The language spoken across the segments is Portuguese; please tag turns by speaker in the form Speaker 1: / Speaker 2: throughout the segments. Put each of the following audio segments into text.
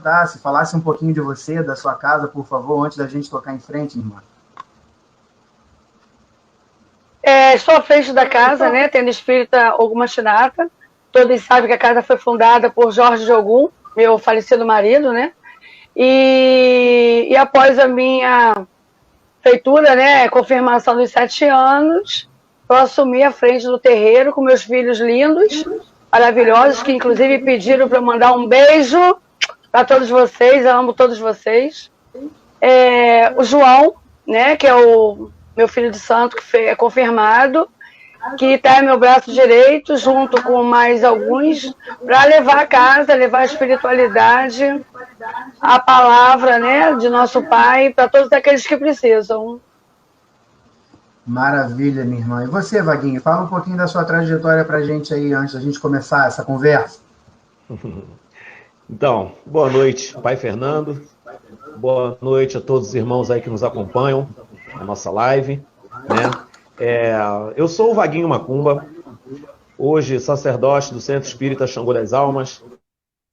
Speaker 1: apresentasse, falasse um pouquinho de você, da sua casa, por favor, antes da gente tocar em frente, irmã.
Speaker 2: Estou à frente da casa, né, tendo espírita Ogum Shinata. Todos sabem que a casa foi fundada por Jorge de Ogum, meu falecido marido, né? E após a minha feitura, né, confirmação dos 7 anos, eu assumi a frente do terreiro com meus filhos lindos, maravilhosos, que inclusive pediram para eu mandar um beijo para todos vocês, eu amo todos vocês. O João, né, que é o meu filho de santo, que é confirmado, que está em meu braço direito, junto com mais alguns, para levar a casa, levar a espiritualidade, a palavra, né, de nosso Pai, para todos aqueles que precisam.
Speaker 1: Maravilha, minha irmã. E você, Vaguinho, fala um pouquinho da sua trajetória para a gente aí, antes da gente começar essa conversa.
Speaker 3: Então, boa noite, Pai Fernando. Boa noite a todos os irmãos aí que nos acompanham na nossa live, né? Eu sou o Vaguinho Macumba, hoje sacerdote do Centro Espírita Xangô das Almas,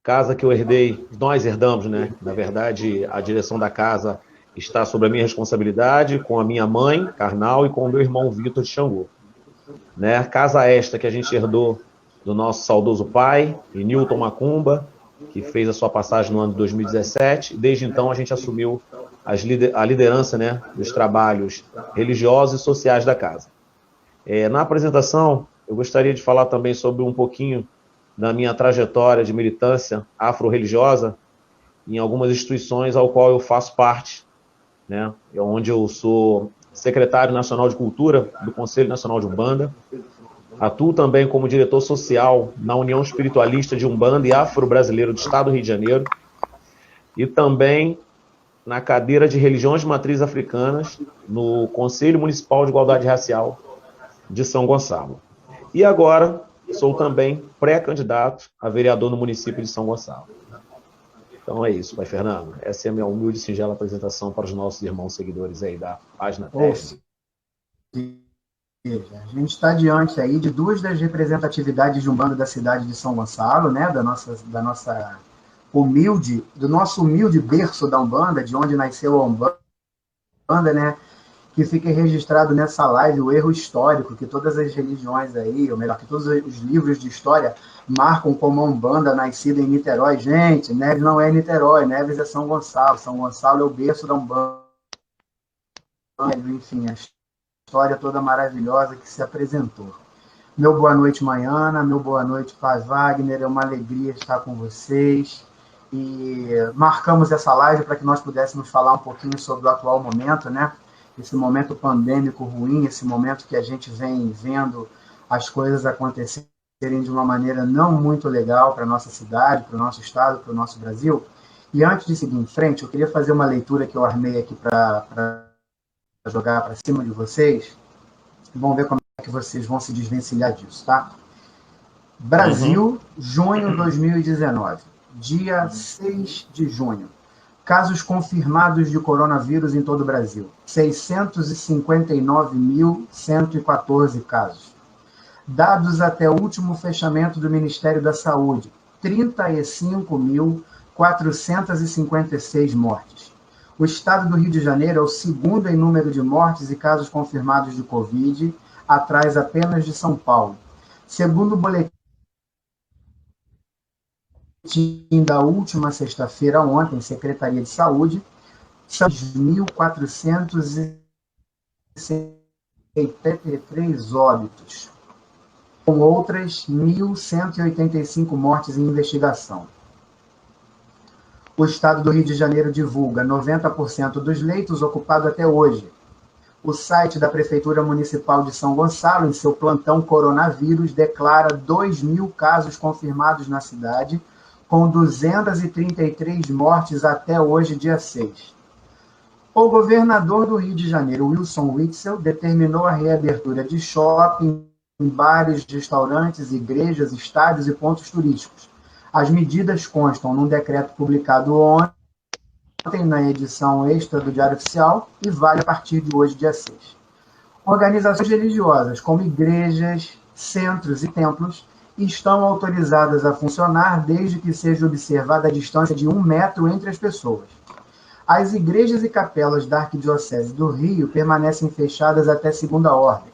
Speaker 3: casa que eu herdei, nós herdamos, né? Na verdade, a direção da casa está sob a minha responsabilidade, com a minha mãe, carnal, e com o meu irmão Vitor de Xangô. Né? Casa esta que a gente herdou do nosso saudoso pai, Newton Macumba, que fez a sua passagem no ano de 2017. Desde então, a gente assumiu a liderança, né, dos trabalhos religiosos e sociais da casa. Na apresentação, eu gostaria de falar também sobre um pouquinho da minha trajetória de militância afro-religiosa em algumas instituições ao qual eu faço parte, né, onde eu sou secretário nacional de cultura do Conselho Nacional de Umbanda, atuo também como diretor social na União Espiritualista de Umbanda e Afro-Brasileiro do Estado do Rio de Janeiro, e também na cadeira de religiões de matriz africanas no Conselho Municipal de Igualdade Racial de São Gonçalo. E agora sou também pré-candidato a vereador no município de São Gonçalo. Então é isso, Pai Fernando. Essa é a minha humilde e singela apresentação para os nossos irmãos seguidores aí da página 10.
Speaker 1: A gente está diante aí de duas das representatividades de Umbanda da cidade de São Gonçalo, né, do nosso humilde berço da Umbanda, de onde nasceu a Umbanda, né, que fica registrado nessa live o erro histórico que todas as religiões aí, ou melhor, que todos os livros de história marcam como a Umbanda nascida em Niterói. Gente, Neves não é Niterói, Neves é São Gonçalo. São Gonçalo é o berço da Umbanda. Enfim, a história toda maravilhosa que se apresentou. Meu boa noite, Manhana, meu boa noite, Paz Wagner, é uma alegria estar com vocês. E marcamos essa live para que nós pudéssemos falar um pouquinho sobre o atual momento, né? Esse momento pandêmico ruim, esse momento que a gente vem vendo as coisas acontecerem de uma maneira não muito legal para a nossa cidade, para o nosso estado, para o nosso Brasil. E antes de seguir em frente, eu queria fazer uma leitura que eu armei aqui para jogar para cima de vocês. Vamos ver como é que vocês vão se desvencilhar disso, tá? Brasil, junho de 2019, dia 6 de junho. Casos confirmados de coronavírus em todo o Brasil, 659.114 casos. Dados até o último fechamento do Ministério da Saúde, 35.456 mortes. O estado do Rio de Janeiro é o segundo em número de mortes e casos confirmados de Covid, atrás apenas de São Paulo. Segundo o boletim da última sexta-feira, ontem, Secretaria de Saúde, são 1.473 óbitos, com outras 1.185 mortes em investigação. O estado do Rio de Janeiro divulga 90% dos leitos ocupados até hoje. O site da Prefeitura Municipal de São Gonçalo, em seu plantão coronavírus, declara 2.000 casos confirmados na cidade, com 233 mortes até hoje, dia 6. O governador do Rio de Janeiro, Wilson Witzel, determinou a reabertura de shopping, bares, restaurantes, igrejas, estádios e pontos turísticos. As medidas constam num decreto publicado ontem na edição extra do Diário Oficial e vale a partir de hoje, dia 6. Organizações religiosas, como igrejas, centros e templos, estão autorizadas a funcionar desde que seja observada a distância de 1 metro entre as pessoas. As igrejas e capelas da Arquidiocese do Rio permanecem fechadas até segunda ordem.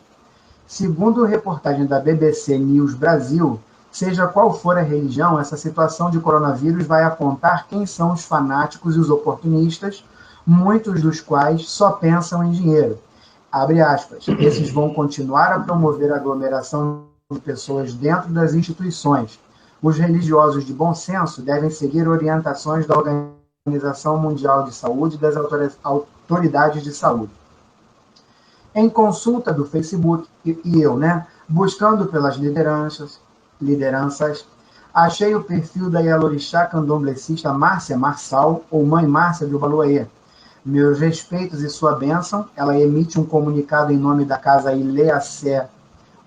Speaker 1: Segundo reportagem da BBC News Brasil, seja qual for a religião, essa situação de coronavírus vai apontar quem são os fanáticos e os oportunistas, muitos dos quais só pensam em dinheiro. Abre aspas. Esses vão continuar a promover a aglomeração de pessoas dentro das instituições. Os religiosos de bom senso devem seguir orientações da Organização Mundial de Saúde e das autoridades de saúde. Em consulta do Facebook, e eu, buscando pelas lideranças, achei o perfil da Yalorixá candomblecista Márcia Marçal, ou Mãe Márcia de Ubaluayê. Meus respeitos e sua bênção. Ela emite um comunicado em nome da casa Ileacé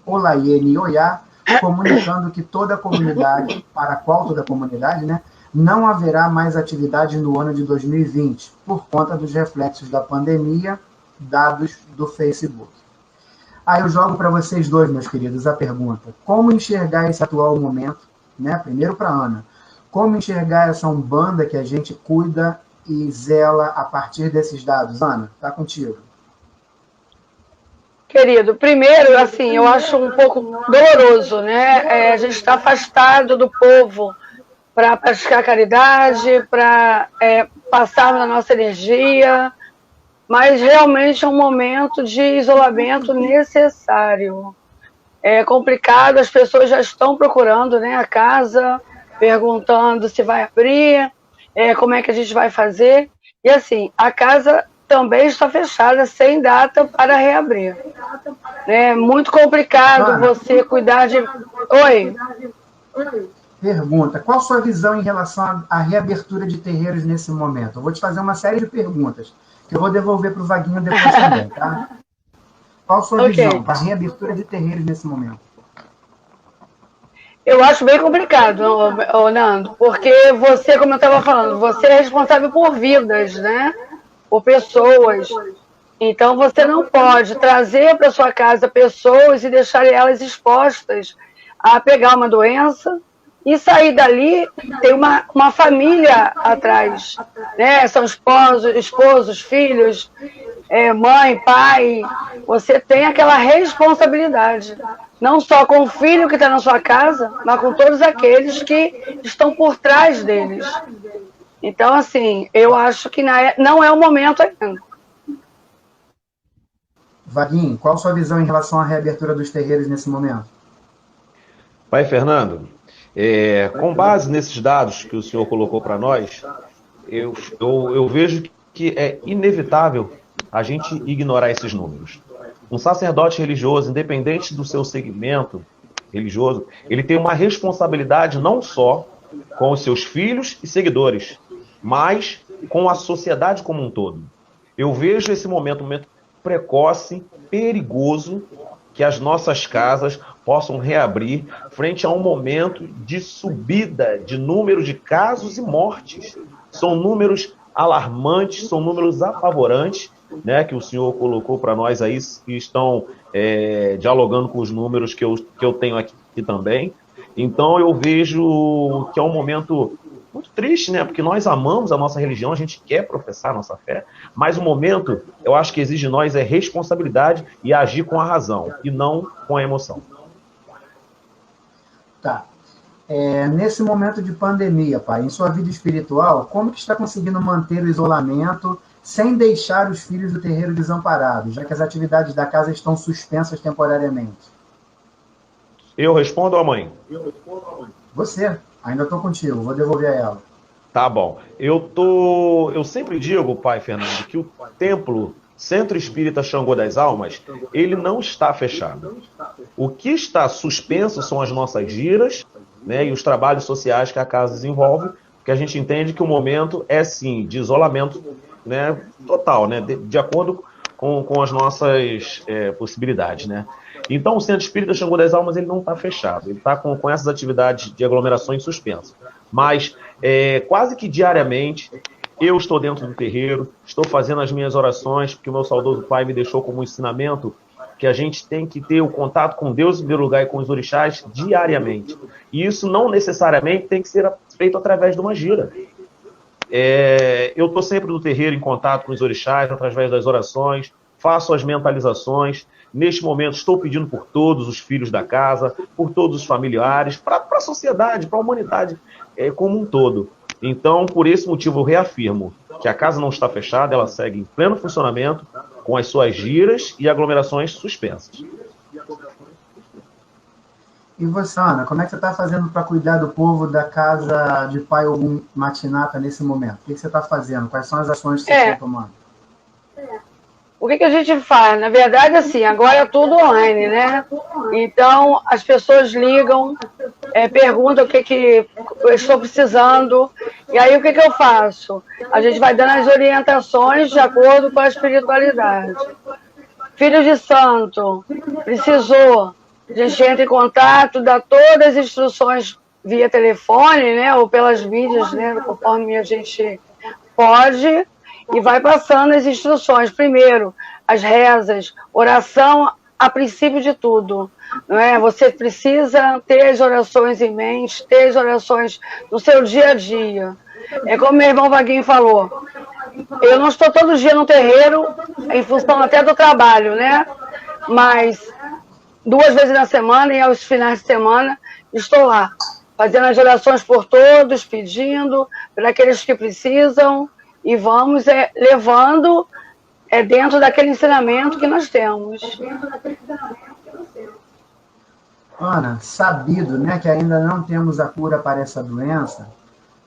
Speaker 1: Olaie Nioiá, comunicando que toda a comunidade, para a qual toda a comunidade, não haverá mais atividade no ano de 2020, por conta dos reflexos da pandemia, dados do Facebook. Aí eu jogo para vocês dois, meus queridos, a pergunta. Como enxergar esse atual momento, primeiro para a Ana, como enxergar essa Umbanda que a gente cuida e zela a partir desses dados? Ana, está contigo.
Speaker 2: Querido, primeiro, assim, eu acho um pouco doloroso, a gente está afastado do povo para praticar caridade, para passar na nossa energia, mas realmente é um momento de isolamento necessário. É complicado, as pessoas já estão procurando a casa, perguntando se vai abrir, como é que a gente vai fazer. E assim, a casa também está fechada, sem data para reabrir. É muito complicado você cuidar de... Oi?
Speaker 1: Pergunta, qual a sua visão em relação à reabertura de terreiros nesse momento? Eu vou te fazer uma série de perguntas, que eu vou devolver para o Vaguinho depois também, tá? Qual a sua visão da reabertura de terreiros nesse momento?
Speaker 2: Eu acho bem complicado, Nando, porque você, como eu estava falando, você é responsável por vidas, por pessoas. Então, você não pode trazer para sua casa pessoas e deixar elas expostas a pegar uma doença e sair dali, tem uma família atrás, São esposos, filhos, mãe, pai. Você tem aquela responsabilidade, não só com o filho que está na sua casa, mas com todos aqueles que estão por trás deles. Então, assim, eu acho que não é o momento ainda.
Speaker 1: Vaguinho, qual a sua visão em relação à reabertura dos terreiros nesse momento?
Speaker 3: Pai Fernando, com base nesses dados que o senhor colocou para nós, eu vejo que é inevitável a gente ignorar esses números. Um sacerdote religioso, independente do seu segmento religioso, ele tem uma responsabilidade não só com os seus filhos e seguidores, mas com a sociedade como um todo. Eu vejo esse momento um momento precoce, perigoso, que as nossas casas possam reabrir frente a um momento de subida de número de casos e mortes. São números alarmantes, são números apavorantes, que o senhor colocou para nós aí, que estão dialogando com os números que eu tenho aqui também. Então eu vejo que é um momento muito triste, porque nós amamos a nossa religião, a gente quer professar a nossa fé, mas o momento, eu acho que exige de nós responsabilidade e agir com a razão, e não com a emoção.
Speaker 1: Tá. Nesse momento de pandemia, pai, em sua vida espiritual, como que está conseguindo manter o isolamento sem deixar os filhos do terreiro desamparados, já que as atividades da casa estão suspensas temporariamente?
Speaker 3: Eu respondo à mãe?
Speaker 1: Você. Ainda estou contigo, vou devolver a ela.
Speaker 3: Tá bom. Eu sempre digo, pai Fernando, que o templo Centro Espírita Xangô das Almas, ele não está fechado. O que está suspenso são as nossas giras, e os trabalhos sociais que a casa desenvolve, porque a gente entende que o momento é, sim, de isolamento total, de acordo com as nossas possibilidades, Então, o Centro Espírita Xangô das Almas ele não está fechado, ele está com essas atividades de aglomerações suspensas. Mas, quase que diariamente, eu estou dentro do terreiro, estou fazendo as minhas orações, porque o meu saudoso pai me deixou como ensinamento que a gente tem que ter o contato com Deus em primeiro lugar e com os orixás diariamente. E isso não necessariamente tem que ser feito através de uma gira. Eu estou sempre no terreiro em contato com os orixás, através das orações, faço as mentalizações. Neste momento estou pedindo por todos os filhos da casa, por todos os familiares, para a sociedade, para a humanidade como um todo. Então, por esse motivo, eu reafirmo que a casa não está fechada, ela segue em pleno funcionamento, com as suas giras e aglomerações suspensas.
Speaker 1: E você, Ana, como é que você está fazendo para cuidar do povo da casa de Pai Ogum Matinata nesse momento? O que você está fazendo? Quais são as ações que você está tomando?
Speaker 2: O que a gente faz? Na verdade, assim, agora é tudo online, né? Então, as pessoas ligam, perguntam o que eu estou precisando, e aí o que eu faço? A gente vai dando as orientações de acordo com a espiritualidade. Filho de santo, precisou, a gente entra em contato, dá todas as instruções via telefone, né? Ou pelas mídias, né? Conforme a gente pode, e vai passando as instruções. Primeiro, as rezas, oração a princípio de tudo. Não é? Você precisa ter as orações em mente, ter as orações no seu dia a dia. É como meu irmão Vaguinho falou, eu não estou todo dia no terreiro, em função até do trabalho, né? Mas 2 vezes na semana e aos finais de semana estou lá, fazendo as orações por todos, pedindo para aqueles que precisam, e vamos levando dentro daquele ensinamento que nós temos.
Speaker 1: Ana, sabido, né, que ainda não temos a cura para essa doença,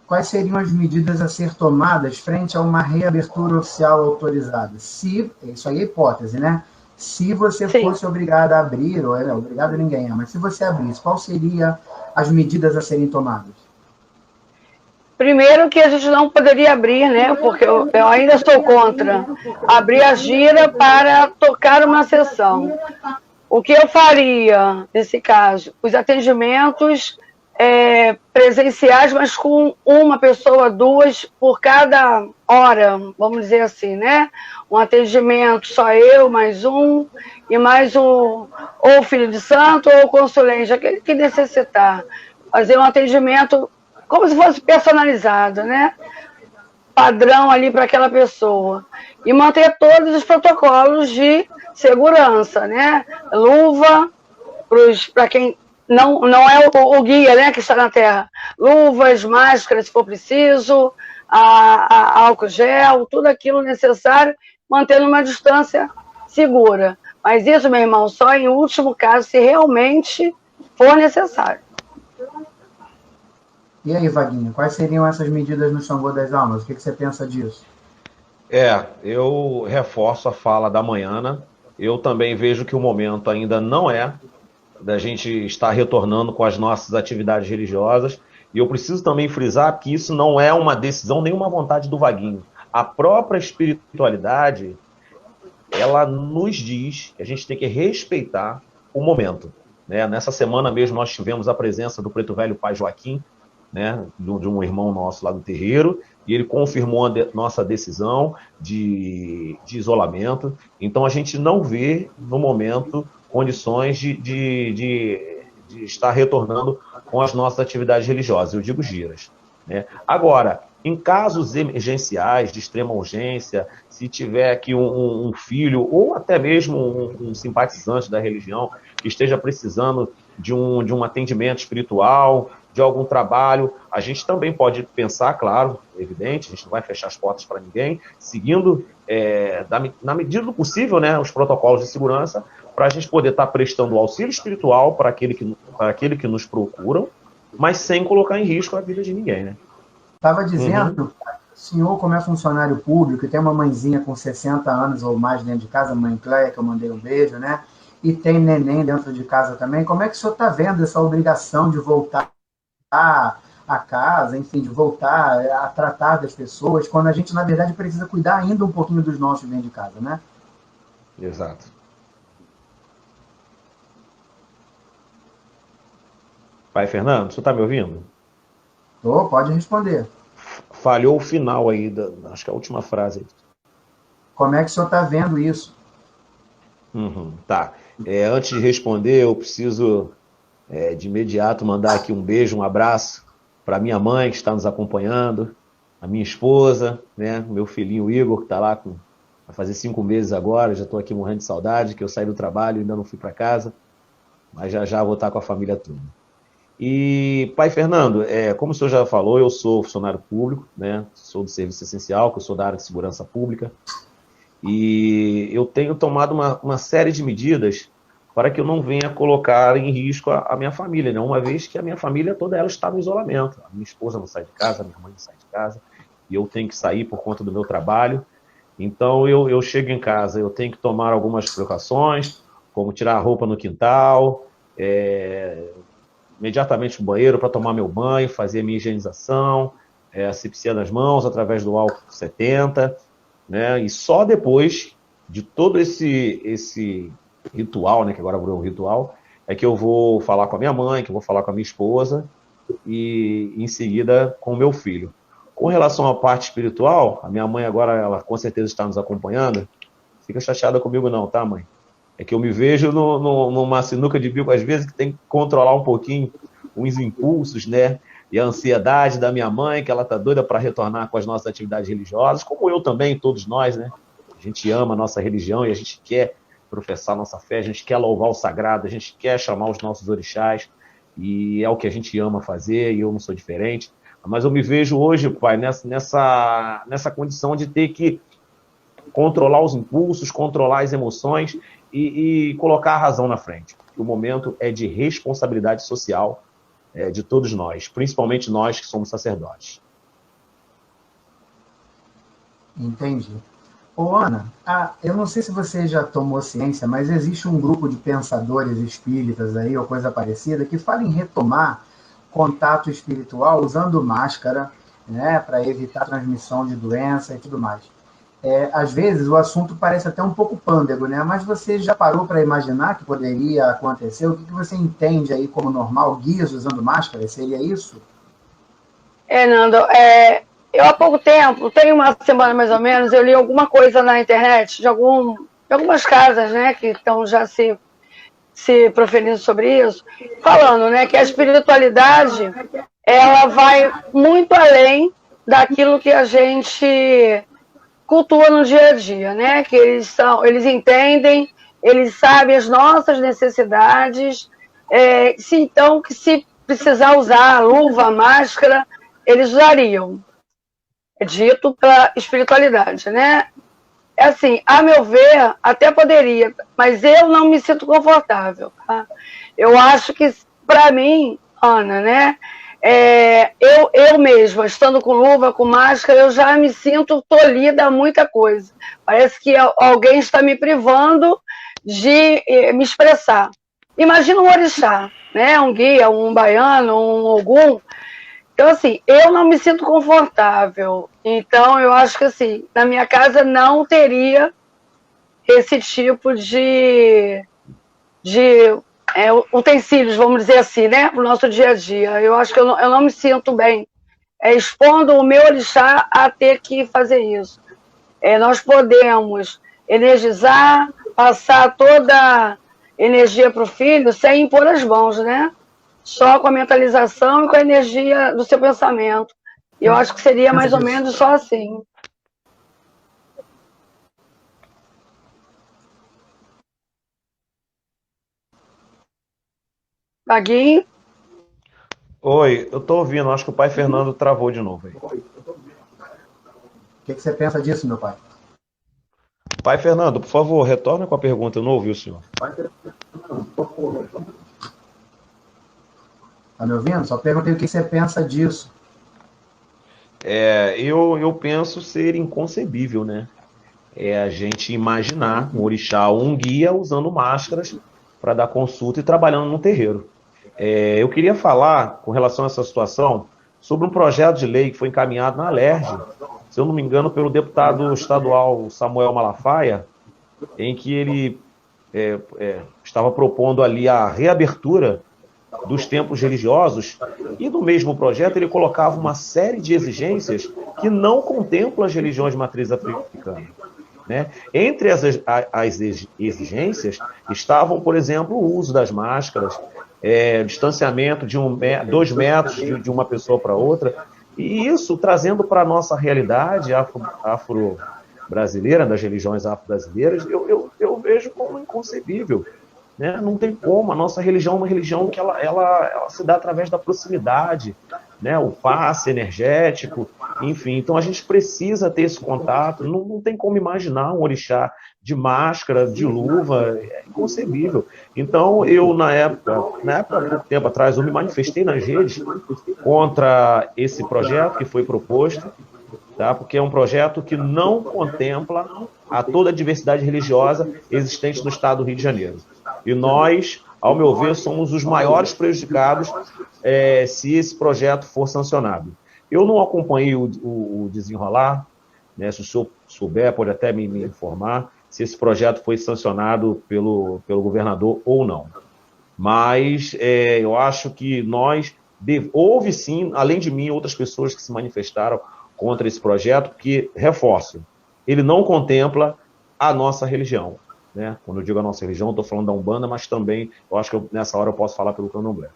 Speaker 1: quais seriam as medidas a ser tomadas frente a uma reabertura oficial autorizada? Isso aí é hipótese, né? Se você fosse obrigada a abrir, ou obrigado a ninguém, mas se você abrisse, qual seriam as medidas a serem tomadas?
Speaker 2: Primeiro que a gente não poderia abrir, né? Porque eu ainda sou contra abrir a gira para tocar uma sessão. O que eu faria nesse caso? Os atendimentos presenciais, mas com uma pessoa, 2 por cada hora, vamos dizer assim, né? Um atendimento, só eu, mais um, e mais ou filho de santo, ou consulente, aquele que necessitar. Fazer um atendimento como se fosse personalizado, né? Padrão ali para aquela pessoa. E manter todos os protocolos de segurança, né? Luva, para quem não é o guia, né, que está na terra. Luvas, máscaras, se for preciso, álcool gel, tudo aquilo necessário, mantendo uma distância segura. Mas isso, meu irmão, só em último caso, se realmente for necessário.
Speaker 1: E aí, Vaguinho, quais seriam essas medidas no Xangô das Almas? O que você pensa disso?
Speaker 3: Eu reforço a fala da Manhana. Eu também vejo que o momento ainda não é da gente estar retornando com as nossas atividades religiosas. E eu preciso também frisar que isso não é uma decisão nem uma vontade do Vaguinho. A própria espiritualidade, ela nos diz que a gente tem que respeitar o momento, né? Nessa semana mesmo nós tivemos a presença do Preto Velho Pai Joaquim, né, de um irmão nosso lá do terreiro, e ele confirmou a nossa decisão de isolamento. Então a gente não vê, no momento, condições de estar retornando com as nossas atividades religiosas, eu digo giras, né? Agora, em casos emergenciais, de extrema urgência, se tiver aqui um filho, ou até mesmo um simpatizante da religião, que esteja precisando de um atendimento espiritual, de algum trabalho, a gente também pode pensar, claro, evidente, a gente não vai fechar as portas para ninguém, seguindo, na medida do possível, né, os protocolos de segurança, para a gente poder estar prestando auxílio espiritual para aquele que nos procuram, mas sem colocar em risco a vida de ninguém, né?
Speaker 1: Estava dizendo, o senhor, como é funcionário público e tem uma mãezinha com 60 anos ou mais dentro de casa, mãe Cléia, que eu mandei um beijo, né? E tem neném dentro de casa também. Como é que o senhor está vendo essa obrigação de voltar a casa, enfim, de voltar a tratar das pessoas, quando a gente, na verdade, precisa cuidar ainda um pouquinho dos nossos dentro de casa, né?
Speaker 3: Exato. Pai Fernando, você está me ouvindo?
Speaker 1: Pode responder.
Speaker 3: Falhou o final aí, acho que é a última frase.
Speaker 1: Como é que o senhor está vendo isso?
Speaker 3: Tá. Antes de responder, eu preciso de imediato mandar aqui um beijo, um abraço para minha mãe que está nos acompanhando, a minha esposa, né, meu filhinho Igor, que está lá vai fazer 5 meses agora, já estou aqui morrendo de saudade, que eu saí do trabalho e ainda não fui para casa, mas já vou estar com a família toda. E, pai Fernando, como o senhor já falou, eu sou funcionário público, né, sou do serviço essencial, que eu sou da área de segurança pública, e eu tenho tomado uma série de medidas para que eu não venha colocar em risco a minha família, né? Uma vez que a minha família toda ela está no isolamento. A minha esposa não sai de casa, a minha mãe não sai de casa, e eu tenho que sair por conta do meu trabalho. Então eu chego em casa, eu tenho que tomar algumas precauções, como tirar a roupa no quintal, imediatamente no banheiro para tomar meu banho, fazer a minha higienização, asepsia nas mãos através do álcool 70, né? E só depois de todo esse ritual, né, que agora virou um ritual, é que eu vou falar com a minha mãe, que eu vou falar com a minha esposa e em seguida com o meu filho. Com relação à parte espiritual, a minha mãe agora, ela com certeza está nos acompanhando. Fica chateada comigo não, tá, mãe? É que eu me vejo numa sinuca de bico, às vezes, que tem que controlar um pouquinho os impulsos, né? E a ansiedade da minha mãe, que ela tá doida para retornar com as nossas atividades religiosas, como eu também, todos nós, né? A gente ama a nossa religião e a gente quer professar nossa fé, a gente quer louvar o sagrado, a gente quer chamar os nossos orixás, e é o que a gente ama fazer, e eu não sou diferente. Mas eu me vejo hoje, pai, nessa condição de ter que controlar os impulsos, controlar as emoções e colocar a razão na frente. O momento é de responsabilidade social de todos nós, principalmente nós que somos sacerdotes.
Speaker 1: Entendi. Ô, Ana, eu não sei se você já tomou ciência, mas existe um grupo de pensadores espíritas aí, ou coisa parecida, que fala em retomar contato espiritual usando máscara, né, para evitar a transmissão de doença e tudo mais. Às vezes o assunto parece até um pouco pândego, né? Mas você já parou para imaginar que poderia acontecer? O que você entende aí como normal? Guias usando máscara? Seria isso?
Speaker 2: Nando, eu há pouco tempo, tem uma semana mais ou menos, eu li alguma coisa na internet de algumas casas, né, que estão já se proferindo sobre isso, falando, né, que a espiritualidade ela vai muito além daquilo que a gente cultua no dia a dia, né, que eles entendem, eles sabem as nossas necessidades, então que se precisar usar luva, máscara, eles usariam. É dito pela espiritualidade, né? Assim, a meu ver, até poderia, mas eu não me sinto confortável, tá? Eu acho que, para mim, Ana, né? Eu mesma, estando com luva, com máscara, eu já me sinto tolhida a muita coisa. Parece que alguém está me privando de me expressar. Imagina um orixá, né? Um guia, um baiano, um ogum. Então, assim, eu não me sinto confortável. Então, eu acho que, assim, na minha casa não teria esse tipo de utensílios, vamos dizer assim, né? Para o nosso dia a dia. Eu acho que eu não me sinto bem expondo o meu orixá a ter que fazer isso. Nós podemos energizar, passar toda a energia para o filho sem impor as mãos, né? Só com a mentalização e com a energia do seu pensamento. E eu acho que seria mais ou menos só assim. Vaguinho?
Speaker 3: Oi, eu tô ouvindo, acho que o pai Fernando travou de novo aí.
Speaker 1: O que você pensa disso, meu pai?
Speaker 3: Pai Fernando, por favor, retorna com a pergunta, eu não ouvi o senhor.
Speaker 1: Tá me ouvindo? Só perguntei o que você pensa disso.
Speaker 3: Eu penso ser inconcebível, né? A gente imaginar um orixá ou um guia usando máscaras para dar consulta e trabalhando no terreiro. Eu queria falar, com relação a essa situação, sobre um projeto de lei que foi encaminhado na Alerj, se eu não me engano, pelo deputado estadual Samuel Malafaia, em que ele estava propondo ali a reabertura dos templos religiosos, e no mesmo projeto ele colocava uma série de exigências que não contemplam as religiões de matriz africana. né? Entre as exigências estavam, por exemplo, o uso das máscaras, distanciamento de 2 metros de uma pessoa para outra, e isso trazendo para a nossa realidade afro-brasileira, das religiões afro-brasileiras, eu vejo como inconcebível, né? Não tem como, a nossa religião é uma religião que ela se dá através da proximidade, né? O passe energético, enfim, então a gente precisa ter esse contato, não tem como imaginar um orixá de máscara, de luva, é inconcebível. Então eu, na época, há pouco tempo atrás, eu me manifestei nas redes contra esse projeto que foi proposto, tá? Porque é um projeto que não contempla toda a diversidade religiosa existente no estado do Rio de Janeiro. E nós, ao meu ver, somos os maiores prejudicados se esse projeto for sancionado. Eu não acompanhei o desenrolar, né? Se o senhor souber, pode até me informar se esse projeto foi sancionado pelo governador ou não. Mas eu acho que houve sim, além de mim, outras pessoas que se manifestaram contra esse projeto, porque, reforço, ele não contempla a nossa religião, né? Quando eu digo a nossa religião, eu estou falando da Umbanda, mas também, eu acho que nessa hora eu posso falar pelo Candomblé.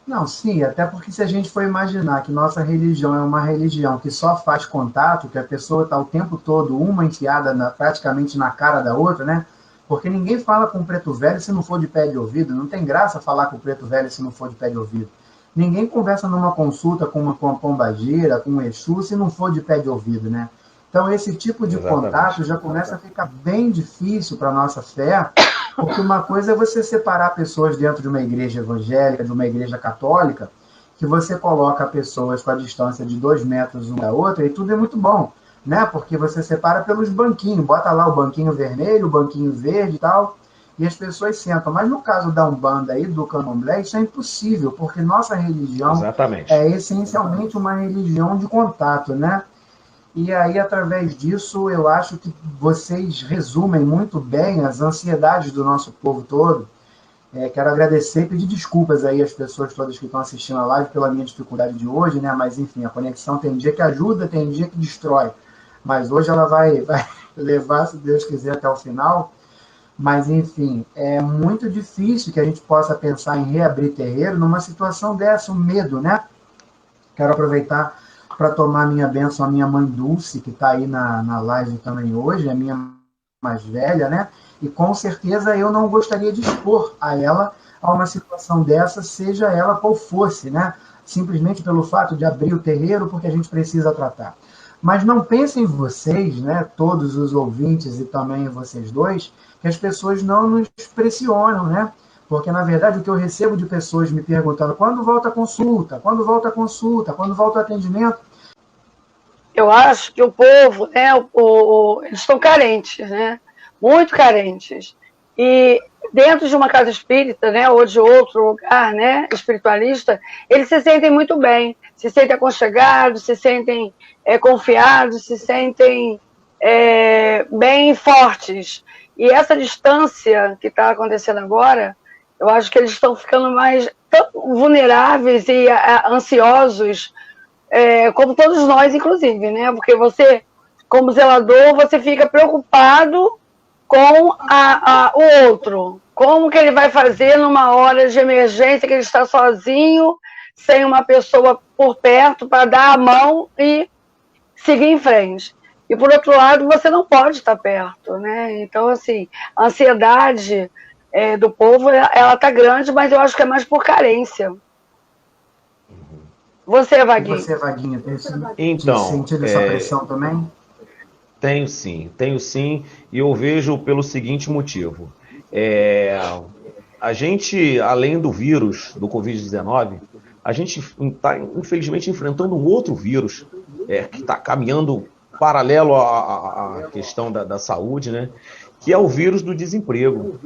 Speaker 1: Não, sim, até porque se a gente for imaginar que nossa religião é uma religião que só faz contato, que a pessoa está o tempo todo uma enfiada praticamente na cara da outra, né? Porque ninguém fala com o preto velho se não for de pé de ouvido, não tem graça falar com o preto velho se não for de pé de ouvido. Ninguém conversa numa consulta com uma pombagira, com um Exu, se não for de pé de ouvido, né? Então esse tipo de contato já começa a ficar bem difícil para a nossa fé, porque uma coisa é você separar pessoas dentro de uma igreja evangélica, de uma igreja católica, que você coloca pessoas com a distância de 2 metros uma da outra, e tudo é muito bom, né? Porque você separa pelos banquinhos, bota lá o banquinho vermelho, o banquinho verde e tal, e as pessoas sentam. Mas no caso da Umbanda e do Candomblé, isso é impossível, porque nossa religião é essencialmente uma religião de contato, né? E aí, através disso, eu acho que vocês resumem muito bem as ansiedades do nosso povo todo. Quero agradecer e pedir desculpas aí às pessoas todas que estão assistindo a live pela minha dificuldade de hoje, né? Mas, enfim, a conexão tem dia que ajuda, tem dia que destrói. Mas hoje ela vai levar, se Deus quiser, até o final. Mas, enfim, é muito difícil que a gente possa pensar em reabrir terreiro numa situação dessa, o medo, né? Quero aproveitar para tomar minha bênção a minha mãe Dulce, que está aí na live também hoje, a minha mais velha, né? E com certeza eu não gostaria de expor a ela a uma situação dessa, seja ela qual fosse, né? Simplesmente pelo fato de abrir o terreiro, porque a gente precisa tratar. Mas não pensem vocês, né, todos os ouvintes e também vocês dois, que as pessoas não nos pressionam, né? Porque, na verdade, o que eu recebo de pessoas me perguntando quando volta a consulta, quando volta a consulta, quando volta o atendimento.
Speaker 2: Eu acho que o povo, né, eles estão carentes, né? Muito carentes. E dentro de uma casa espírita, né, ou de outro lugar, né, espiritualista, eles se sentem muito bem, se sentem aconchegados, se sentem confiados, se sentem bem fortes. E essa distância que está acontecendo agora, eu acho que eles estão ficando mais vulneráveis e ansiosos, como todos nós, inclusive, né? Porque você, como zelador, você fica preocupado com o outro. Como que ele vai fazer numa hora de emergência que ele está sozinho, sem uma pessoa por perto para dar a mão e seguir em frente. E, por outro lado, você não pode estar perto, né? Então, assim, a ansiedade do povo, ela está grande, mas eu acho que é mais por carência. Você, Vaguinho?
Speaker 1: E você, Vaguinho, tem
Speaker 3: então,
Speaker 1: sentido essa pressão também?
Speaker 3: Tenho sim, e eu vejo pelo seguinte motivo. A gente, além do vírus do Covid-19, a gente está, infelizmente, enfrentando um outro vírus que está caminhando paralelo à questão da saúde, né? Que é o vírus do desemprego,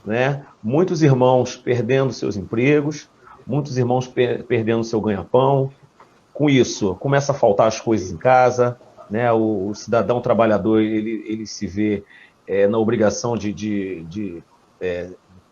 Speaker 3: né? Muitos irmãos perdendo seus empregos, muitos irmãos perdendo seu ganha-pão. Com isso, começa a faltar as coisas em casa, né? O cidadão trabalhador ele se vê na obrigação de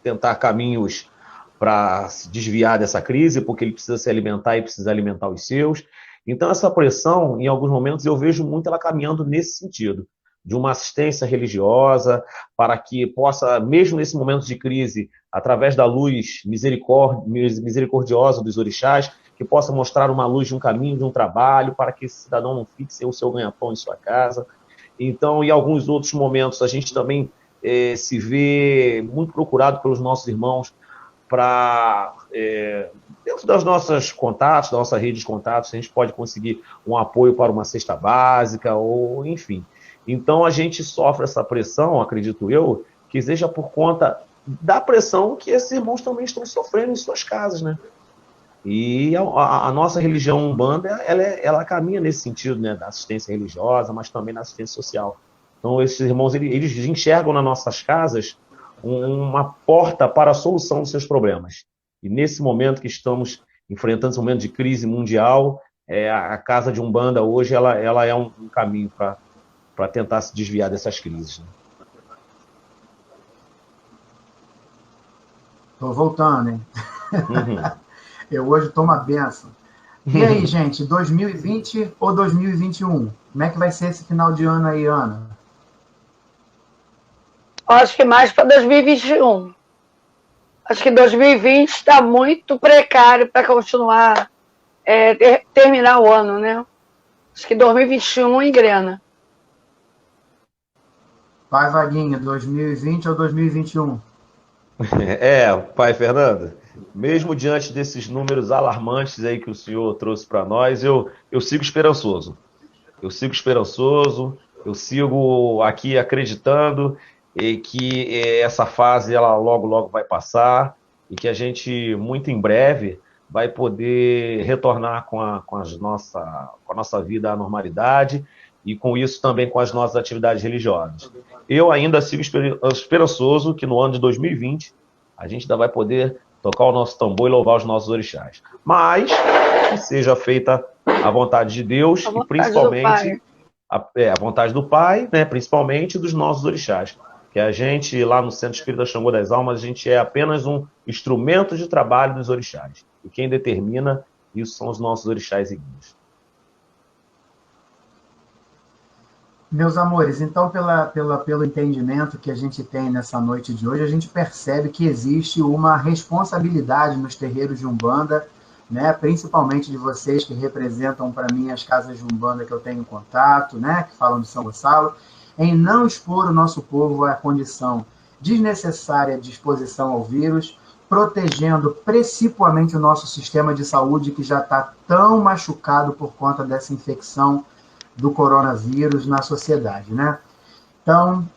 Speaker 3: tentar caminhos para se desviar dessa crise, porque ele precisa se alimentar e precisa alimentar os seus. Então, essa pressão, em alguns momentos, eu vejo muito ela caminhando nesse sentido, de uma assistência religiosa, para que possa, mesmo nesse momento de crise, através da luz misericordiosa dos orixás, que possa mostrar uma luz de um caminho, de um trabalho, para que esse cidadão não fixe o seu ganha-pão em sua casa. Então, em alguns outros momentos, a gente também se vê muito procurado pelos nossos irmãos para, dentro das nossas contatos, da nossa rede de contatos, a gente pode conseguir um apoio para uma cesta básica, ou enfim. Então, a gente sofre essa pressão, acredito eu, que seja por conta da pressão que esses irmãos também estão sofrendo em suas casas, né? E a nossa religião Umbanda, ela caminha nesse sentido, né, da assistência religiosa, mas também na assistência social. Então, esses irmãos, eles enxergam nas nossas casas uma porta para a solução dos seus problemas. E nesse momento que estamos enfrentando esse momento de crise mundial, a casa de Umbanda hoje, ela é um caminho para tentar se desviar dessas crises, né?
Speaker 1: Tô voltando, hein?
Speaker 3: Uhum.
Speaker 1: Eu hoje tomo a benção. E aí, gente, 2020 ou 2021? Como é que vai ser esse final de ano aí, Ana?
Speaker 2: Acho que mais para 2021. Acho que 2020 está muito precário para continuar, terminar o ano, né? Acho que 2021 engrena.
Speaker 1: Pai Vaguinha, 2020 ou 2021?
Speaker 3: Pai Fernando, mesmo diante desses números alarmantes aí que o senhor trouxe para nós, eu sigo esperançoso. Eu sigo esperançoso, eu sigo aqui acreditando que essa fase ela logo, logo vai passar e que a gente, muito em breve, vai poder retornar com a nossa vida à normalidade e com isso também com as nossas atividades religiosas. Eu ainda sigo esperançoso que no ano de 2020 a gente ainda vai poder tocar o nosso tambor e louvar os nossos orixás. Mas que seja feita a vontade de Deus e principalmente a vontade do Pai, né, principalmente dos nossos orixás. Que a gente, lá no Centro Espírita Xangô das Almas, a gente é apenas um instrumento de trabalho dos orixás. E quem determina isso são os nossos orixás e guias.
Speaker 1: Meus amores, então, pelo entendimento que a gente tem nessa noite de hoje, a gente percebe que existe uma responsabilidade nos terreiros de Umbanda, né, principalmente de vocês que representam para mim as casas de Umbanda que eu tenho contato, né, que falam de São Gonçalo, em não expor o nosso povo à condição desnecessária de exposição ao vírus, protegendo principalmente o nosso sistema de saúde, que já está tão machucado por conta dessa infecção do coronavírus na sociedade, né? Então,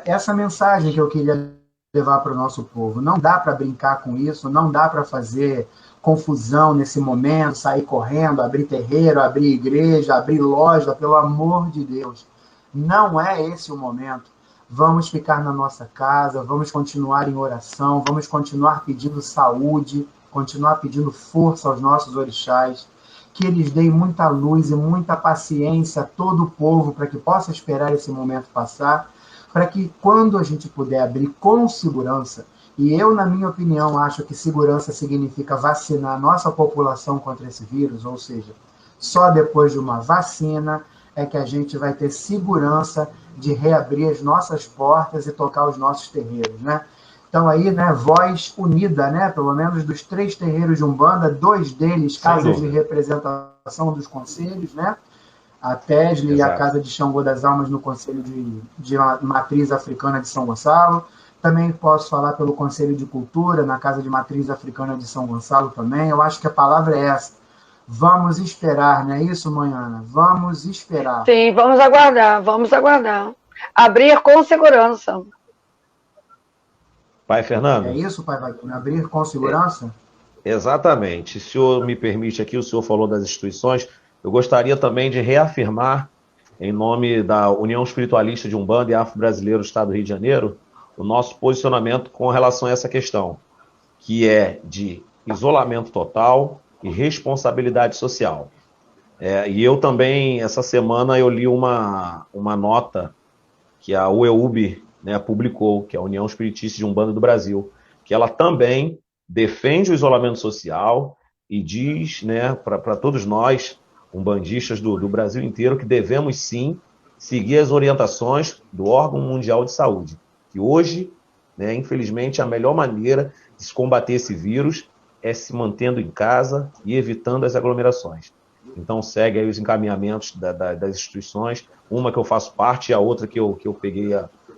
Speaker 1: essa mensagem que eu queria levar para o nosso povo. Não dá para brincar com isso, não dá para fazer confusão nesse momento, sair correndo, abrir terreiro, abrir igreja, abrir loja, pelo amor de Deus. Não é esse o momento. Vamos ficar na nossa casa, vamos continuar em oração, vamos continuar pedindo saúde, continuar pedindo força aos nossos orixás, que eles deem muita luz e muita paciência a todo o povo para que possa esperar esse momento passar, para que quando a gente puder abrir com segurança, e eu, na minha opinião, acho que segurança significa vacinar a nossa população contra esse vírus, ou seja, só depois de uma vacina é que a gente vai ter segurança de reabrir as nossas portas e tocar os nossos terreiros, né? Então aí, né, voz unida, né, pelo menos dos 3 terreiros de Umbanda, 2 deles casas de representação dos conselhos, né? A Tesla e a Casa de Xangô das Almas no Conselho de Matriz Africana de São Gonçalo. Também posso falar pelo Conselho de Cultura, na Casa de Matriz Africana de São Gonçalo também. Eu acho que a palavra é essa. Vamos esperar, não é isso, Manhana? Vamos esperar.
Speaker 2: Sim, vamos aguardar, vamos aguardar. Abrir com segurança.
Speaker 3: Pai Fernando?
Speaker 1: É isso, Pai Vaguinho? Abrir com segurança?
Speaker 3: Exatamente. Se o senhor me permite aqui, o senhor falou das instituições, eu gostaria também de reafirmar, em nome da União Espiritualista de Umbanda e Afro-Brasileiro do Estado do Rio de Janeiro, o nosso posicionamento com relação a essa questão, que é de isolamento total e responsabilidade social. E eu também, essa semana, eu li uma nota que a UEUB, né, publicou, que é a União Espiritista de Umbanda do Brasil, que ela também defende o isolamento social e diz, né, para todos nós, umbandistas do Brasil inteiro, que devemos sim seguir as orientações do órgão mundial de saúde, que hoje, né, infelizmente, a melhor maneira de se combater esse vírus é se mantendo em casa e evitando as aglomerações. Então segue aí os encaminhamentos das instituições, uma que eu faço parte e a outra que eu peguei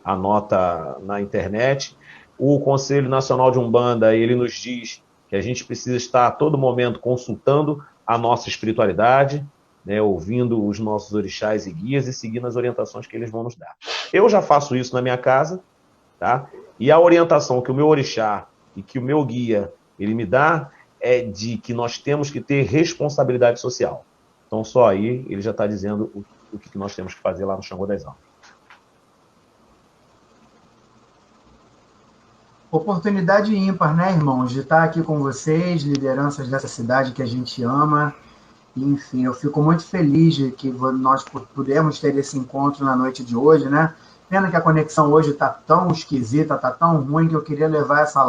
Speaker 3: a nota na internet. O Conselho Nacional de Umbanda, ele nos diz que a gente precisa estar a todo momento consultando a nossa espiritualidade, né, ouvindo os nossos orixás e guias e seguindo as orientações que eles vão nos dar. Eu já faço isso na minha casa, tá? E a orientação que o meu orixá e que o meu guia ele me dá é de que nós temos que ter responsabilidade social. Então, só aí ele já está dizendo o que nós temos que fazer lá no Xangô das Almas.
Speaker 1: Oportunidade ímpar, né, irmãos, de estar aqui com vocês, lideranças dessa cidade que a gente ama. Enfim, eu fico muito feliz de que nós pudemos ter esse encontro na noite de hoje, né? Pena que a conexão hoje está tão esquisita, está tão ruim, que eu queria levar essa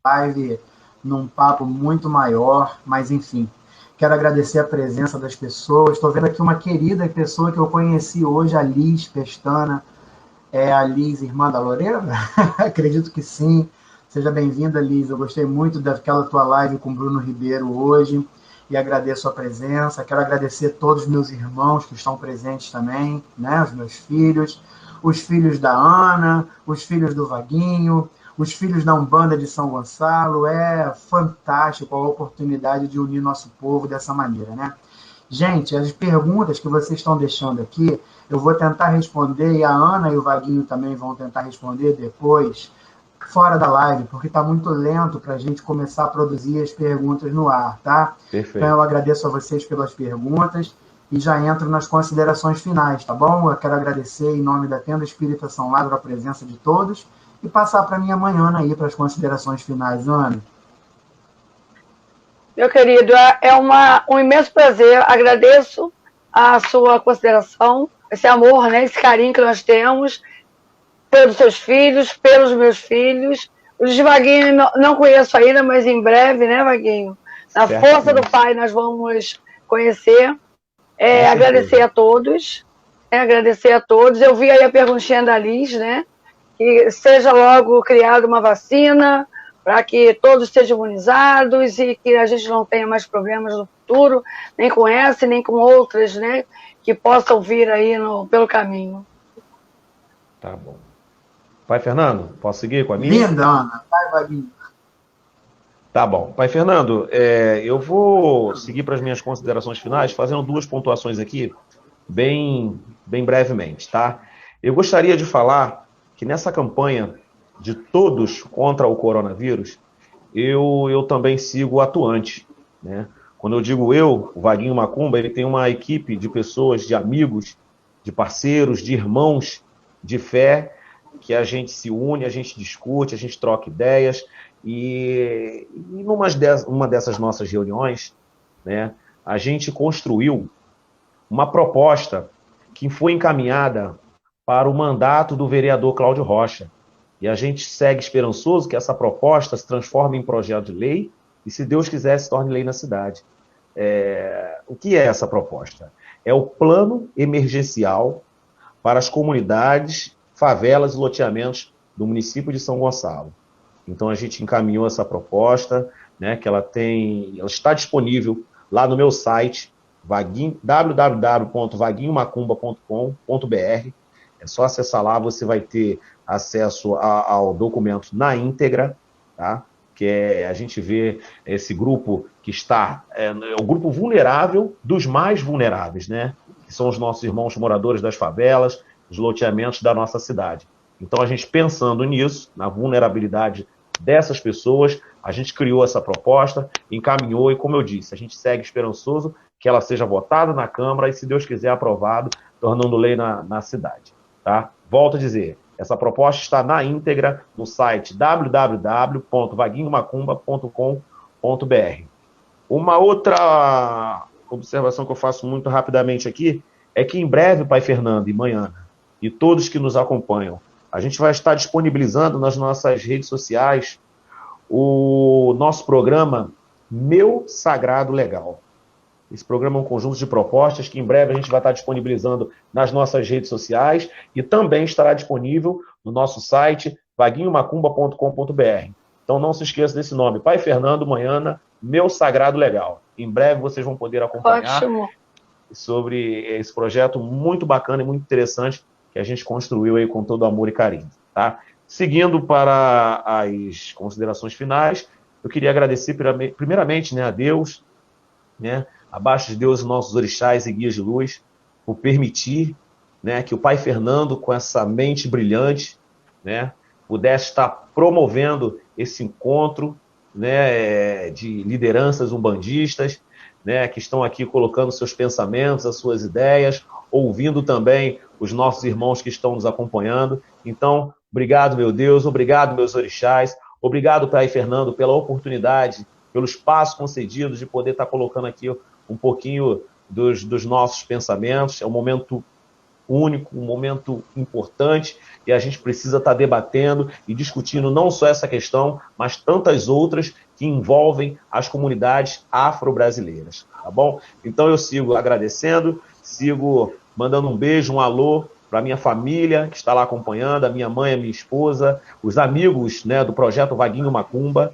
Speaker 1: live num papo muito maior, mas enfim. Quero agradecer a presença das pessoas. Estou vendo aqui uma querida pessoa que eu conheci hoje, a Liz Pestana. É a Liz, irmã da Lorena? Acredito que sim. Seja bem-vinda, Liz. Eu gostei muito daquela tua live com o Bruno Ribeiro hoje e agradeço a presença. Quero agradecer a todos os meus irmãos que estão presentes também, né? Os meus filhos, os filhos da Ana, os filhos do Vaguinho, os filhos da Umbanda de São Gonçalo. É fantástico a oportunidade de unir nosso povo dessa maneira, né? Gente, as perguntas que vocês estão deixando aqui, eu vou tentar responder, e a Ana e o Vaguinho também vão tentar responder depois, fora da live, porque está muito lento para a gente começar a produzir as perguntas no ar, tá?
Speaker 3: Perfeito.
Speaker 1: Então eu agradeço a vocês pelas perguntas e já entro nas considerações finais, tá bom? Eu quero agradecer em nome da Tenda Espírita São Lázaro a presença de todos e passar para minha mãe Ana aí para as considerações finais. Ana.
Speaker 2: Meu querido, é um imenso prazer, agradeço a sua consideração, esse amor, né, esse carinho que nós temos pelos seus filhos, pelos meus filhos. Os de Vaguinho não conheço ainda, mas em breve, né, Vaguinho? Na força do Pai nós vamos conhecer. Agradecer a todos. Agradecer a todos. Eu vi aí a perguntinha da Liz, né? Que seja logo criada uma vacina para que todos sejam imunizados e que a gente não tenha mais problemas no futuro, nem com essa, nem com outras, né, que possam vir aí pelo caminho.
Speaker 3: Tá bom. Pai Fernando, posso seguir com a minha?
Speaker 1: Linda, Ana. Vai, Vaguinho.
Speaker 3: Tá bom. Pai Fernando, eu vou seguir para as minhas considerações finais, fazendo duas pontuações aqui, bem brevemente, tá? Eu gostaria de falar que nessa campanha de todos contra o coronavírus, eu também sigo atuante, né? Quando eu digo eu, o Vaguinho Macumba, ele tem uma equipe de pessoas, de amigos, de parceiros, de irmãos de fé, que a gente se une, a gente discute, a gente troca ideias, e numa dessas nossas reuniões, né, a gente construiu uma proposta que foi encaminhada para o mandato do vereador Cláudio Rocha. E a gente segue esperançoso que essa proposta se transforme em projeto de lei e, se Deus quiser, se torne lei na cidade. O que é essa proposta? É o plano emergencial para as comunidades, favelas e loteamentos do município de São Gonçalo. Então a gente encaminhou essa proposta, né, que ela está disponível lá no meu site, www.vaguinhomacumba.com.br. É só acessar lá, você vai ter acesso ao documento na íntegra, tá? Que a gente vê esse grupo que está, o grupo vulnerável dos mais vulneráveis, né? Que são os nossos irmãos moradores das favelas, os loteamentos da nossa cidade. Então, a gente pensando nisso, na vulnerabilidade dessas pessoas, a gente criou essa proposta, encaminhou e, como eu disse, a gente segue esperançoso que ela seja votada na Câmara e, se Deus quiser, aprovado, tornando lei na cidade. Tá? Volto a dizer, essa proposta está na íntegra no site www.vaguinhomacumba.com.br. Uma outra observação que eu faço muito rapidamente aqui é que em breve, Pai Fernando e Mãe Ana, e todos que nos acompanham, a gente vai estar disponibilizando nas nossas redes sociais o nosso programa Meu Sagrado Legal. Esse programa é um conjunto de propostas que em breve a gente vai estar disponibilizando nas nossas redes sociais e também estará disponível no nosso site vaguinhomacumba.com.br. Então não se esqueça desse nome, Pai Fernando Manhana, Meu Sagrado Legal. Em breve vocês vão poder acompanhar sobre esse projeto muito bacana e muito interessante que a gente construiu aí com todo amor e carinho. Tá? Seguindo para as considerações finais, eu queria agradecer primeiramente, né, a Deus, né, abaixo de Deus, nossos orixás e guias de luz, por permitir, né, que o Pai Fernando, com essa mente brilhante, né, pudesse estar promovendo esse encontro, né, de lideranças umbandistas, né, que estão aqui colocando seus pensamentos, as suas ideias, ouvindo também os nossos irmãos que estão nos acompanhando. Então, obrigado, meu Deus, obrigado, meus orixás, obrigado, Pai Fernando, pela oportunidade, pelo espaço concedido de poder estar colocando aqui um pouquinho dos nossos pensamentos. É um momento único, um momento importante, e a gente precisa estar debatendo e discutindo não só essa questão, mas tantas outras que envolvem as comunidades afro-brasileiras, tá bom? Então eu sigo agradecendo, sigo mandando um beijo, um alô para a minha família que está lá acompanhando, a minha mãe, a minha esposa, os amigos, né, do projeto Vaguinho Macumba,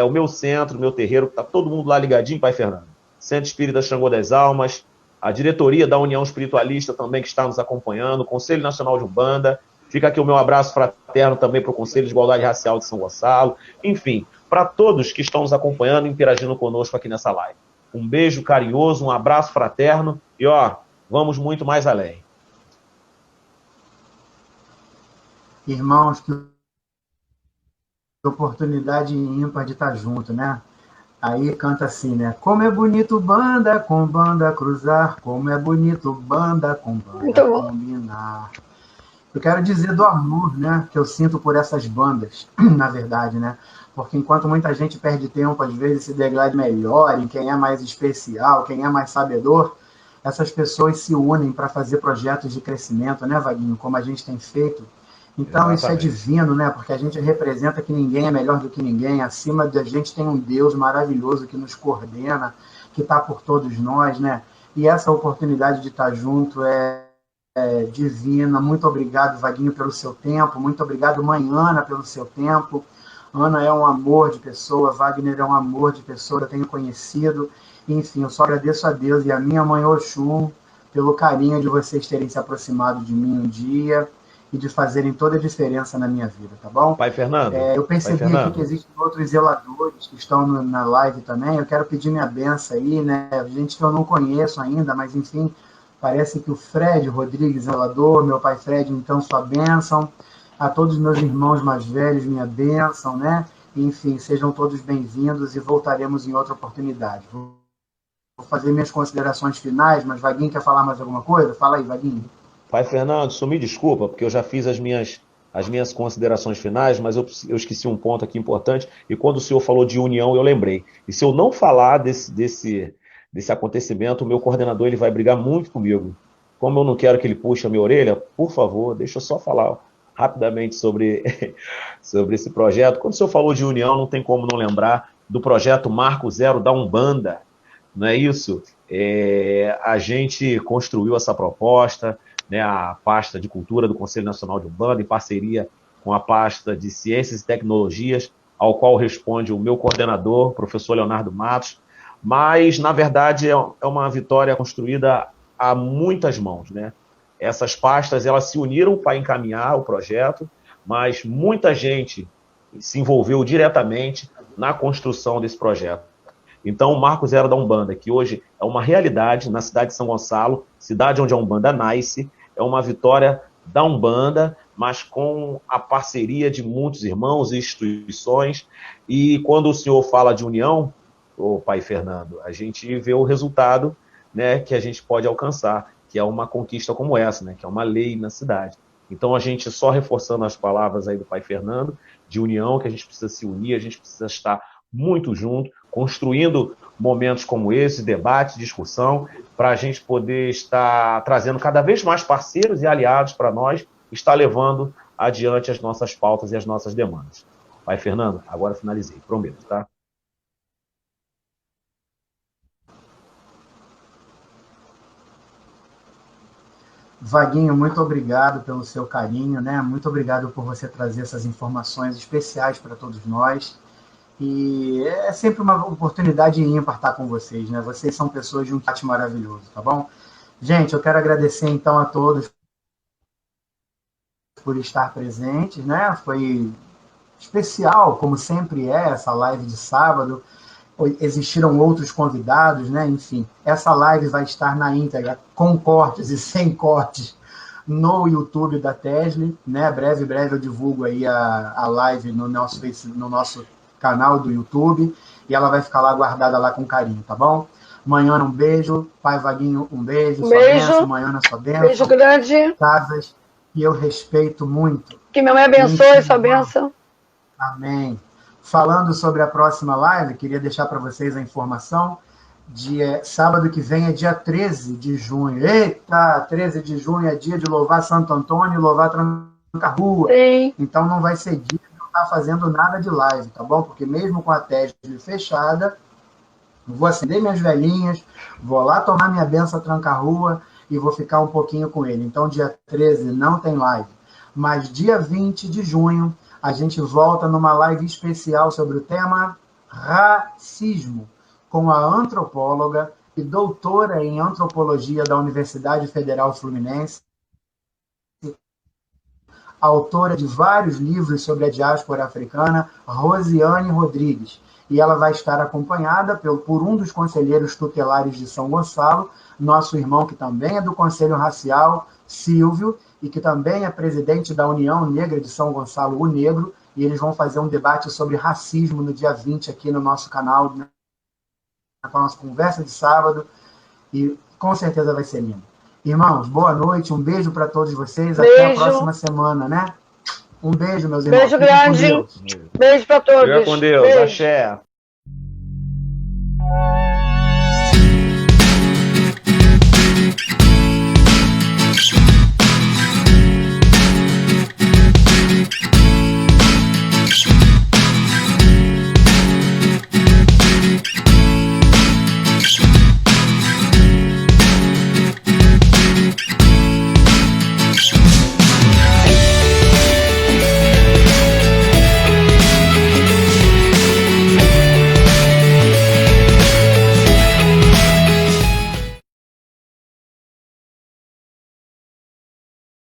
Speaker 3: o meu centro, o meu terreiro, está todo mundo lá ligadinho, Pai Fernando. Centro Espírita Xangô das Almas, a diretoria da União Espiritualista também que está nos acompanhando, o Conselho Nacional de Umbanda, fica aqui o meu abraço fraterno também para o Conselho de Igualdade Racial de São Gonçalo, enfim, para todos que estão nos acompanhando e interagindo conosco aqui nessa live. Um beijo carinhoso, um abraço fraterno e, vamos muito mais além.
Speaker 1: Irmãos, que oportunidade ímpar de estar junto, né? Aí canta assim, né? Como é bonito banda com banda cruzar, como é bonito banda com banda combinar. Eu quero dizer do amor, né, que eu sinto por essas bandas, na verdade, né? Porque enquanto muita gente perde tempo, às vezes se deglade melhor, em quem é mais especial, quem é mais sabedor, essas pessoas se unem para fazer projetos de crescimento, né, Vaguinho? Como a gente tem feito. Então, Exatamente. Isso é divino, né? Porque a gente representa que ninguém é melhor do que ninguém. Acima da gente tem um Deus maravilhoso que nos coordena, que está por todos nós, né? E essa oportunidade de estar junto é divina. Muito obrigado, Vaguinho, pelo seu tempo. Muito obrigado, mãe Ana, pelo seu tempo. Ana é um amor de pessoa, Wagner é um amor de pessoa, eu tenho conhecido. Enfim, eu só agradeço a Deus e a minha mãe Oxum pelo carinho de vocês terem se aproximado de mim um dia e de fazerem toda a diferença na minha vida, tá bom?
Speaker 3: Pai Fernando.
Speaker 1: Eu percebi aqui que existem outros zeladores que estão na live também. Eu quero pedir minha benção aí, né? Gente que eu não conheço ainda, mas enfim, parece que o Fred Rodrigues, zelador, meu pai Fred, então sua bênção. A todos os meus irmãos mais velhos, minha bênção, né? Enfim, sejam todos bem-vindos e voltaremos em outra oportunidade. Vou fazer minhas considerações finais, mas Vaguinho quer falar mais alguma coisa? Fala aí, Vaguinho.
Speaker 3: Pai Fernando, me desculpa, porque eu já fiz as minhas considerações finais, mas eu esqueci um ponto aqui importante, e quando o senhor falou de união, eu lembrei. E se eu não falar desse acontecimento, o meu coordenador ele vai brigar muito comigo. Como eu não quero que ele puxe a minha orelha, por favor, deixa eu só falar rapidamente sobre esse projeto. Quando o senhor falou de união, não tem como não lembrar do projeto Marco Zero da Umbanda, não é isso? A gente construiu essa proposta, né, a pasta de cultura do Conselho Nacional de Umbanda, em parceria com a pasta de ciências e tecnologias, ao qual responde o meu coordenador, professor Leonardo Matos, mas, na verdade, é uma vitória construída a muitas mãos, né? Essas pastas, elas se uniram para encaminhar o projeto, mas muita gente se envolveu diretamente na construção desse projeto. Então, o Marco Zero da Umbanda, que hoje é uma realidade na cidade de São Gonçalo, cidade onde a Umbanda nasce, é uma vitória da Umbanda, mas com a parceria de muitos irmãos e instituições. E quando o senhor fala de união, Pai Fernando, a gente vê o resultado, né, que a gente pode alcançar, que é uma conquista como essa, né, que é uma lei na cidade. Então, a gente só reforçando as palavras aí do Pai Fernando, de união, que a gente precisa se unir, a gente precisa estar muito junto, construindo momentos como esse, debate, discussão, para a gente poder estar trazendo cada vez mais parceiros e aliados para nós, estar levando adiante as nossas pautas e as nossas demandas. Pai Fernando, agora finalizei, prometo, tá?
Speaker 1: Vaguinho, muito obrigado pelo seu carinho, né? Muito obrigado por você trazer essas informações especiais para todos nós. E é sempre uma oportunidade ímpar estar com vocês, né? Vocês são pessoas de um chat maravilhoso, tá bom? Gente, eu quero agradecer então a todos por estar presentes, né? Foi especial, como sempre é, essa live de sábado. Existiram outros convidados, né? Enfim, essa live vai estar na íntegra, com cortes e sem cortes, no YouTube da Tesla, né? Breve eu divulgo aí a live no nosso canal do YouTube, e ela vai ficar lá guardada lá com carinho, tá bom? Manhã, um beijo. Pai Vaguinho, um beijo. Sua bênção. Manhã, sua bênção.
Speaker 2: Beijo grande.
Speaker 1: Casas que eu respeito muito.
Speaker 2: Que minha mãe abençoe sua bênção.
Speaker 1: Amém. Falando sobre a próxima live, queria deixar para vocês a informação. Sábado que vem é dia 13 de junho. Eita, 13 de junho é dia de louvar Santo Antônio e louvar Tranca-Rua.
Speaker 2: Sim.
Speaker 1: Então não vai ser dia de eu estar fazendo nada de live, tá bom? Porque mesmo com a Tesla fechada, vou acender minhas velhinhas, vou lá tomar minha benção Tranca-Rua e vou ficar um pouquinho com ele. Então dia 13 não tem live. Mas dia 20 de junho, a gente volta numa live especial sobre o tema racismo, com a antropóloga e doutora em antropologia da Universidade Federal Fluminense, autora de vários livros sobre a diáspora africana, Rosiane Rodrigues. E ela vai estar acompanhada por um dos conselheiros tutelares de São Gonçalo, nosso irmão que também é do Conselho Racial, Silvio, e que também é presidente da União Negra de São Gonçalo, o Negro, e eles vão fazer um debate sobre racismo no dia 20 aqui no nosso canal, na nossa conversa de sábado, e com certeza vai ser lindo. Irmãos, boa noite, um beijo para todos vocês,
Speaker 2: beijo.
Speaker 1: Até a próxima semana, né? Um beijo, meus irmãos.
Speaker 2: Beijo grande, beijo para todos.
Speaker 3: Fica com Deus,
Speaker 2: beijo.
Speaker 3: Axé.